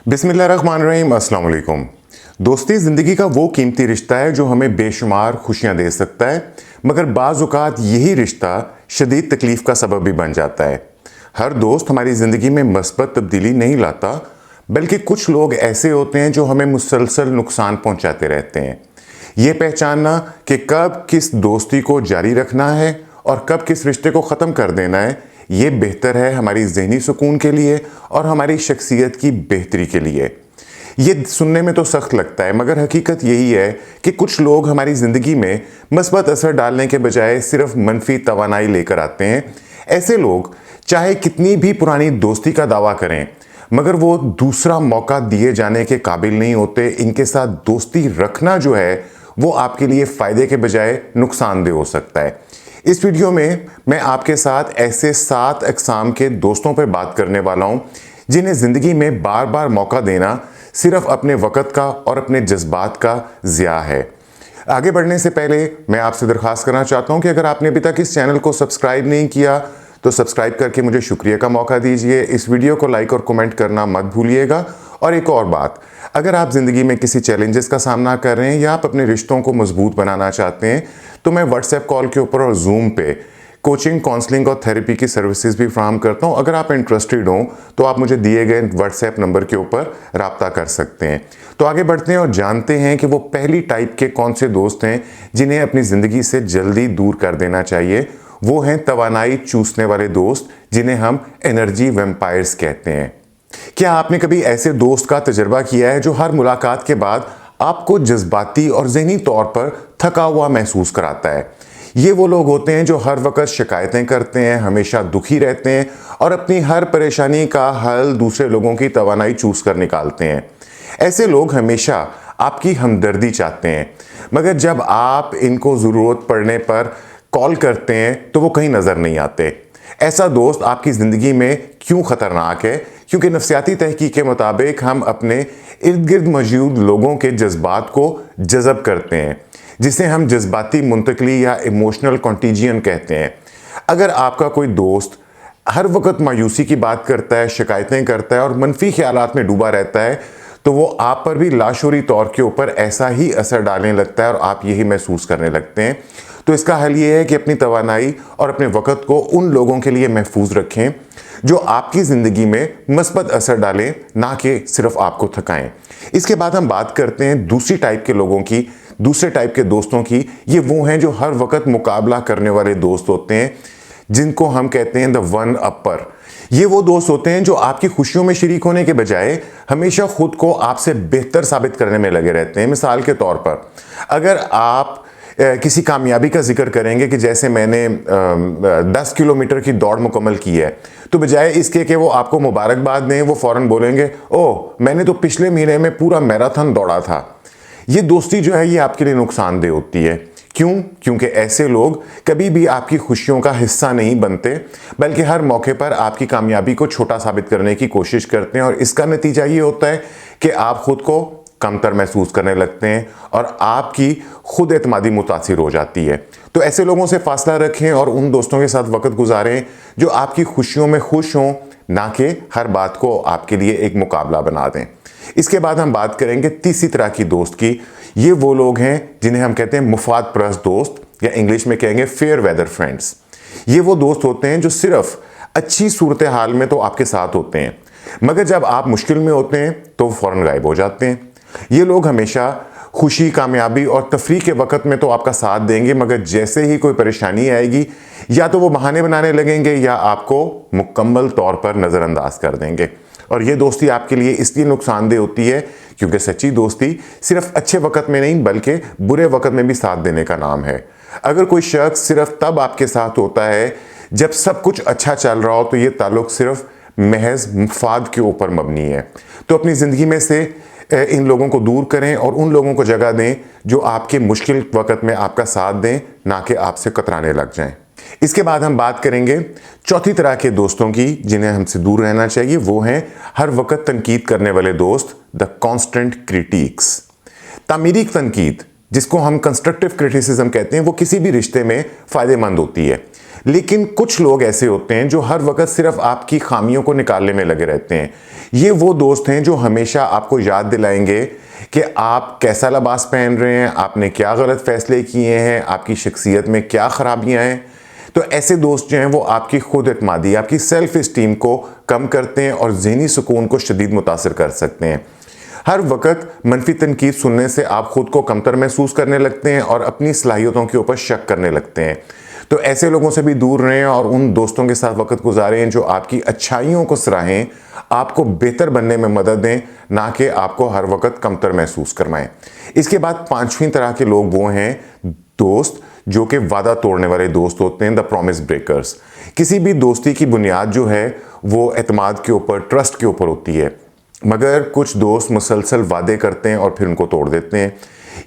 बिस्मिल्लाहिर्रहमानिर्रहीम, अस्सलाम वालेकुम। दोस्ती ज़िंदगी का वो कीमती रिश्ता है जो हमें बेशुमार खुशियां दे सकता है, मगर बाज़ औक़ात यही रिश्ता शदीद तकलीफ़ का सबब भी बन जाता है। हर दोस्त हमारी ज़िंदगी में मस्बत तब्दीली नहीं लाता, बल्कि कुछ लोग ऐसे होते हैं जो हमें मुसलसल नुकसान पहुंचाते रहते हैं। ये पहचानना कि कब किस दोस्ती को जारी रखना है और कब किस रिश्ते को ख़त्म कर देना है, ये बेहतर है हमारी ज़हनी सुकून के लिए और हमारी शख्सियत की बेहतरी के लिए। ये सुनने में तो सख्त लगता है, मगर हकीकत यही है कि कुछ लोग हमारी ज़िंदगी में मस्बत असर डालने के बजाय सिर्फ मनफी तवानाई लेकर आते हैं। ऐसे लोग चाहे कितनी भी पुरानी दोस्ती का दावा करें, मगर वो दूसरा मौका दिए जाने के काबिल नहीं होते। इनके साथ दोस्ती रखना जो है वो आपके लिए फ़ायदे के बजाय नुकसानदेह हो सकता है। इस वीडियो में मैं आपके साथ ऐसे 7 अक़साम के दोस्तों पर बात करने वाला हूं जिन्हें ज़िंदगी में बार बार मौका देना सिर्फ अपने वक़्त का और अपने जज्बात का ज़िया है। आगे बढ़ने से पहले मैं आपसे दरख्वास्त करना चाहता हूं कि अगर आपने अभी तक इस चैनल को सब्सक्राइब नहीं किया तो सब्सक्राइब करके मुझे शुक्रिया का मौका दीजिए। इस वीडियो को लाइक और कमेंट करना मत भूलिएगा। और एक और बात, अगर आप ज़िंदगी में किसी चैलेंजेस का सामना कर रहे हैं या आप अपने रिश्तों को मजबूत बनाना चाहते हैं तो मैं व्हाट्सएप कॉल के ऊपर और जूम पे कोचिंग, काउंसलिंग और थेरेपी की सर्विसेज भी फ्राहम करता हूं। अगर आप इंटरेस्टेड हो तो आप मुझे दिए गए व्हाट्सएप नंबर के ऊपर राब्ता कर सकते हैं। तो आगे बढ़ते हैं और जानते हैं कि वो पहली टाइप के कौन से दोस्त हैं जिन्हें अपनी ज़िंदगी से जल्दी दूर कर देना चाहिए। वो हैं तवानाई चूसने वाले दोस्त, जिन्हें हम एनर्जी वैम्पायर्स कहते हैं। क्या आपने कभी ऐसे दोस्त का तजर्बा किया है जो हर मुलाकात के बाद आपको जज्बाती और ज़हनी तौर पर थका हुआ महसूस कराता है? ये वो लोग होते हैं जो हर वक्त शिकायतें करते हैं, हमेशा दुखी रहते हैं और अपनी हर परेशानी का हल दूसरे लोगों की तवानाई चूस कर निकालते हैं। ऐसे लोग हमेशा आपकी हमदर्दी चाहते हैं, मगर जब आप इनको ज़रूरत पड़ने पर कॉल करते हैं तो वो कहीं नज़र नहीं आते। ऐसा दोस्त आपकी ज़िंदगी में क्यों ख़तरनाक है? क्योंकि नफ्सियाती तहकीक के मुताबिक हम अपने इर्द गिर्द मौजूद लोगों के जज्बात को जज़ब करते हैं, जिसे हम जज्बाती मुंतकली या इमोशनल कॉन्टीजियन कहते हैं। अगर आपका कोई दोस्त हर वक्त मायूसी की बात करता है, शिकायतें करता है और मनफी ख्यालात में डूबा रहता है, तो वो आप पर भी लाशूरी तौर के ऊपर ऐसा ही असर डालने लगता है और आप यही महसूस करने लगते हैं। तो इसका हल ये है कि अपनी तवानाई और अपने वक़्त को उन लोगों के लिए महफूज रखें जो आपकी ज़िंदगी में मस्बत असर डालें, ना कि सिर्फ आपको थकाएं। इसके बाद हम बात करते हैं दूसरी टाइप के लोगों की, दूसरे टाइप के दोस्तों की। ये वो हैं जो हर वक्त मुकाबला करने वाले दोस्त होते हैं, जिनको हम कहते हैं द वन अपर। ये वो दोस्त होते हैं जो आपकी खुशियों में शरीक होने के बजाय हमेशा खुद को आपसे बेहतर साबित करने में लगे रहते हैं। मिसाल के तौर पर, अगर आप किसी कामयाबी का जिक्र करेंगे कि जैसे मैंने 10 किलोमीटर की दौड़ मुकम्मल की है, तो बजाय इसके कि वो आपको मुबारकबाद दें, वो फ़ौरन बोलेंगे, ओह मैंने तो पिछले महीने में पूरा मैराथन दौड़ा था। ये दोस्ती जो है ये आपके लिए नुकसानदेह होती है। क्यों? क्योंकि ऐसे लोग कभी भी आपकी खुशियों का हिस्सा नहीं बनते, बल्कि हर मौके पर आपकी कामयाबी को छोटा साबित करने की कोशिश करते हैं। और इसका नतीजा ये होता है कि आप खुद को कमतर महसूस करने लगते हैं और आपकी खुद एतमादी मुतासिर हो जाती है। तो ऐसे लोगों से फासला रखें और उन दोस्तों के साथ वक्त गुजारें जो आपकी खुशियों में खुश हों, ना कि हर बात को आपके लिए एक मुकाबला बना दें। इसके बाद हम बात करेंगे तीसरी तरह की दोस्त की। ये वो लोग हैं जिन्हें हम कहते हैं मुफाद परस्त दोस्त, या इंग्लिश में कहेंगे फेयर वेदर फ्रेंड्स। ये वो दोस्त होते हैं जो सिर्फ अच्छी सूरत हाल में तो आपके साथ होते हैं, मगर जब आप मुश्किल में होते हैं तो फ़ौरन गायब हो जाते हैं। ये लोग हमेशा खुशी, कामयाबी और तफरीह के वक़्त में तो आपका साथ देंगे, मगर जैसे ही कोई परेशानी आएगी या तो वो बहाने बनाने लगेंगे या आपको मुकम्मल तौर पर नज़रअंदाज कर देंगे। और ये दोस्ती आपके लिए इसलिए नुकसानदेह होती है क्योंकि सच्ची दोस्ती सिर्फ अच्छे वक़्त में नहीं बल्कि बुरे वक़्त में भी साथ देने का नाम है। अगर कोई शख्स सिर्फ तब आपके साथ होता है जब सब कुछ अच्छा चल रहा हो, तो ये ताल्लुक़ सिर्फ महज मुफाद के ऊपर मबनी है। तो अपनी ज़िंदगी में से इन लोगों को दूर करें और उन लोगों को जगह दें जो आपके मुश्किल वक़्त में आपका साथ दें, ना कि आपसे कतराने लग जाएं। इसके बाद हम बात करेंगे चौथी तरह के दोस्तों की जिन्हें हमसे दूर रहना चाहिए। वो हैं हर वक्त तनकीद करने वाले दोस्त, द कॉन्स्टेंट क्रिटिक्स। तामीरी तनकीद, जिसको हम कंस्ट्रक्टिव क्रिटिसिज्म कहते हैं, वो किसी भी रिश्ते में फ़ायदेमंद होती है। लेकिन कुछ लोग ऐसे होते हैं जो हर वक्त सिर्फ आपकी खामियों को निकालने में लगे रहते हैं। ये वो दोस्त हैं जो हमेशा आपको याद दिलाएंगे कि आप कैसा लिबास पहन रहे हैं, आपने क्या गलत फैसले किए हैं, आपकी शख्सियत में क्या खराबियां हैं। तो ऐसे दोस्त जो हैं वो आपकी खुद एतमादी, आपकी सेल्फ इस्टीम को कम करते हैं और ज़हनी सुकून को शदीद मुतासर कर सकते हैं। हर वक्त मनफी तनकीद सुनने से आप खुद को कमतर महसूस करने लगते हैं और अपनी सलाहियतों के ऊपर शक करने लगते हैं। तो ऐसे लोगों से भी दूर रहें और उन दोस्तों के साथ वक्त गुजारें जो आपकी अच्छाइयों को सराहें, आपको बेहतर बनने में मदद दें, ना कि आपको हर वक्त कमतर महसूस करवाएं। इसके बाद पांचवीं तरह के लोग वो हैं दोस्त जो कि वादा तोड़ने वाले दोस्त होते हैं, द प्रॉमिस ब्रेकर्स। किसी भी दोस्ती की बुनियाद जो है वो एतमाद के ऊपर, ट्रस्ट के ऊपर होती है, मगर कुछ दोस्त मुसलसल वादे करते हैं और फिर उनको तोड़ देते हैं।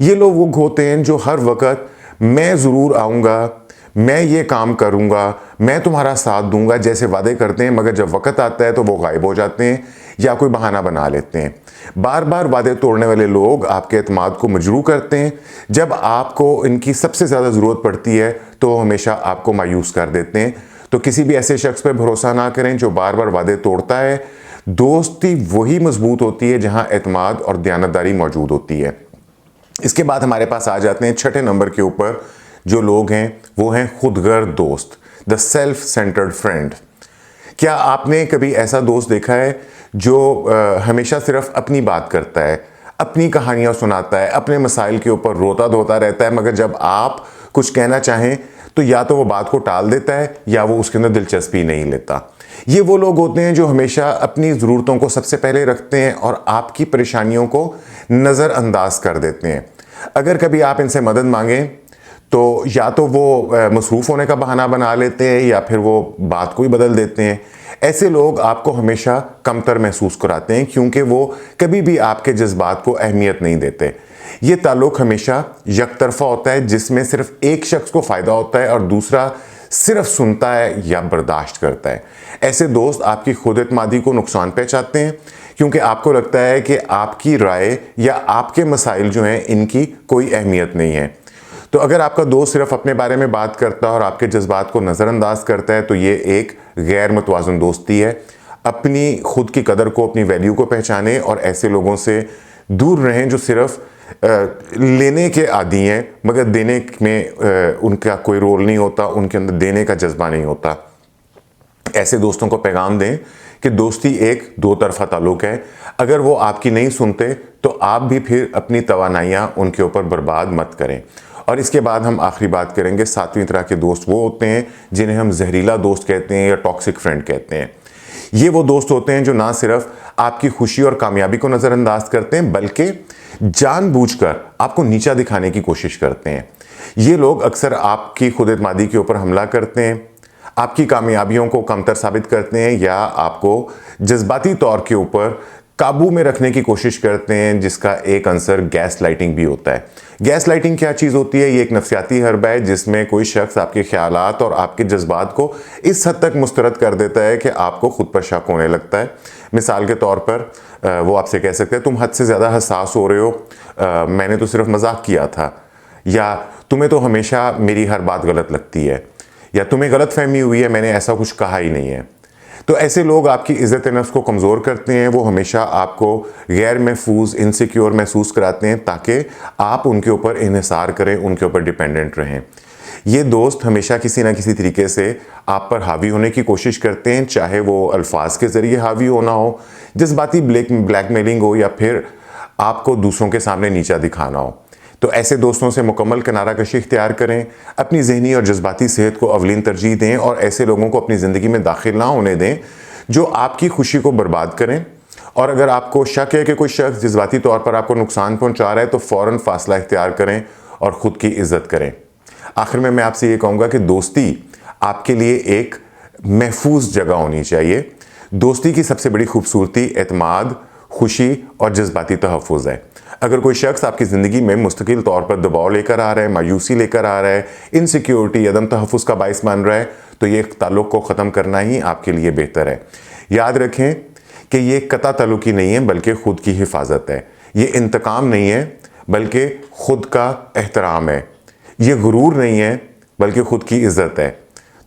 ये लोग वो होते हैं जो हर वक्त मैं ज़रूर आऊँगा, मैं ये काम करूँगा, मैं तुम्हारा साथ दूंगा जैसे वादे करते हैं, मगर जब वक्त आता है तो वो गायब हो जाते हैं या कोई बहाना बना लेते हैं। बार बार वादे तोड़ने वाले लोग आपके एतमाद को मजरूह करते हैं। जब आपको इनकी सबसे ज़्यादा ज़रूरत पड़ती है तो हमेशा आपको मायूस कर देते हैं। तो किसी भी ऐसे शख्स पर भरोसा ना करें जो बार बार वादे तोड़ता है। दोस्ती वही मजबूत होती है जहां एतमाद और दयानतदारी मौजूद होती है। इसके बाद हमारे पास आ जाते हैं छठे नंबर के ऊपर जो लोग हैं वो हैं खुदगर्द दोस्त, द सेल्फ सेंटर्ड फ्रेंड। क्या आपने कभी ऐसा दोस्त देखा है जो हमेशा सिर्फ अपनी बात करता है, अपनी कहानियां सुनाता है, अपने मसाइल के ऊपर रोता धोता रहता है, मगर जब आप कुछ कहना चाहें तो या तो वो बात को टाल देता है या वो उसके अंदर दिलचस्पी नहीं लेता। ये वो लोग होते हैं जो हमेशा अपनी ज़रूरतों को सबसे पहले रखते हैं और आपकी परेशानियों को नज़रअंदाज कर देते हैं। अगर कभी आप इनसे मदद मांगें तो या तो वो मसरूफ़ होने का बहाना बना लेते हैं या फिर वो बात को ही बदल देते हैं। ऐसे लोग आपको हमेशा कमतर महसूस कराते हैं क्योंकि वो कभी भी आपके जज्बात को अहमियत नहीं देते। ये ताल्लुक़ हमेशा यकतरफ़ा होता है जिसमें सिर्फ एक शख्स को फ़ायदा होता है और दूसरा सिर्फ सुनता है या बर्दाश्त करता है। ऐसे दोस्त आपकी खुद एतमादी को नुकसान पहुंचाते हैं क्योंकि आपको लगता है कि आपकी राय या आपके मसाइल जो हैं इनकी कोई अहमियत नहीं है। तो अगर आपका दोस्त सिर्फ अपने बारे में बात करता है और आपके जज्बात को नज़रअंदाज करता है तो ये एक गैर मुतवाज़न दोस्ती है। अपनी खुद की कदर को, अपनी वैल्यू को पहचानें और ऐसे लोगों से दूर रहें जो सिर्फ लेने के आदी हैं मगर देने में उनका कोई रोल नहीं होता, उनके अंदर देने का जज्बा नहीं होता। ऐसे दोस्तों को पैगाम दें कि दोस्ती एक दो तरफा ताल्लुक़ है। अगर वो आपकी नहीं सुनते तो आप भी फिर अपनी तवानाइयाँ उनके ऊपर बर्बाद मत करें। और इसके बाद हम आखिरी बात करेंगे, सातवीं तरह के दोस्त वो होते हैं जिन्हें हम जहरीला दोस्त कहते हैं या टॉक्सिक फ्रेंड कहते हैं। ये वो दोस्त होते हैं जो ना सिर्फ आपकी खुशी और कामयाबी को नज़रअंदाज करते हैं बल्कि जानबूझकर आपको नीचा दिखाने की कोशिश करते हैं। ये लोग अक्सर आपकी खुद एतमादी के ऊपर हमला करते हैं, आपकी कामयाबियों को कमतर साबित करते हैं या आपको जज्बाती तौर के ऊपर काबू में रखने की कोशिश करते हैं, जिसका एक अंसर गैस लाइटिंग भी होता है। गैस लाइटिंग क्या चीज़ होती है? ये एक नफ्सियाती हरबा है जिसमें कोई शख्स आपके ख्यालात और आपके जज्बात को इस हद तक मुस्तरद कर देता है कि आपको खुद पर शक होने लगता है। मिसाल के तौर पर वो आपसे कह सकते हैं तुम हद से ज़्यादा हसास हो रहे हो, मैंने तो सिर्फ मजाक किया था, या तुम्हें तो हमेशा मेरी हर बात गलत लगती है, या तुम्हें गलत फहमी हुई है, मैंने ऐसा कुछ कहा ही नहीं है। तो ऐसे लोग आपकी इज़्ज़त नफ्स को कमज़ोर करते हैं। वो हमेशा आपको गैर महफूज, इनसिक्योर महसूस कराते हैं ताकि आप उनके ऊपर इन्हिसार करें, उनके ऊपर डिपेंडेंट रहें। ये दोस्त हमेशा किसी ना किसी तरीके से आप पर हावी होने की कोशिश करते हैं, चाहे वो अल्फाज के ज़रिए हावी होना हो, जज्बाती ब्लैकमेलिंग हो, या फिर आपको दूसरों के सामने नीचा दिखाना हो। तो ऐसे दोस्तों से मुकम्मल किनारा कशी इख्तियार करें, अपनी ज़हनी और जज्बाती सेहत को अवलीन तरजीह दें और ऐसे लोगों को अपनी ज़िंदगी में दाखिल ना होने दें जो आपकी खुशी को बर्बाद करें। और अगर आपको शक है कि कोई शख्स जज्बाती तौर पर आपको नुकसान पहुंचा रहा है तो फ़ौरन फासला इख्तियार करें और ख़ुद की इज़्ज़त करें। आखिर में मैं आपसे ये कहूँगा कि दोस्ती आपके लिए एक महफूज जगह होनी चाहिए। दोस्ती की सबसे बड़ी खूबसूरती एतमाद, खुशी और जज्बाती तहफ़्फ़ुज़ है। अगर कोई शख्स आपकी ज़िंदगी में मुस्तकिल तौर पर दबाव लेकर आ रहा है, मायूसी लेकर आ रहा है, इनसिक्योरिटी, अदम तहफ़्फ़ुज़ का बाइस बन रहा है, तो ये ताल्लुक़ को ख़त्म करना ही आपके लिए बेहतर है। याद रखें कि ये कता ताल्लुक़ी नहीं है बल्कि ख़ुद की हिफाजत है। ये इंतकाम नहीं है बल्कि ख़ुद का एहतराम है। ये गुरूर नहीं है बल्कि ख़ुद की इज़्ज़त है।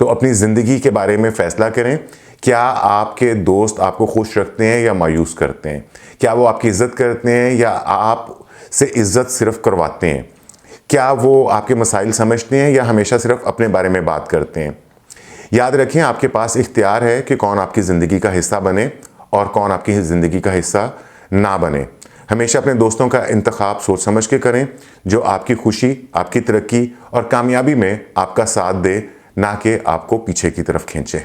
तो अपनी ज़िंदगी के बारे में फ़ैसला करें, क्या आपके दोस्त आपको खुश रखते हैं या मायूस करते हैं, क्या वो आपकी इज़्ज़त करते हैं या आप से इज़्ज़त सिर्फ करवाते हैं, क्या वो आपके मसाइल समझते हैं या हमेशा सिर्फ अपने बारे में बात करते हैं। याद रखें, आपके पास इख्तियार है कि कौन आपकी ज़िंदगी का हिस्सा बने और कौन आपकी ज़िंदगी का हिस्सा ना बने। हमेशा अपने दोस्तों का इंतखाब सोच समझ के करें, जो आपकी खुशी, आपकी तरक्की और कामयाबी में आपका साथ दे, ना कि आपको पीछे की तरफ खींचे।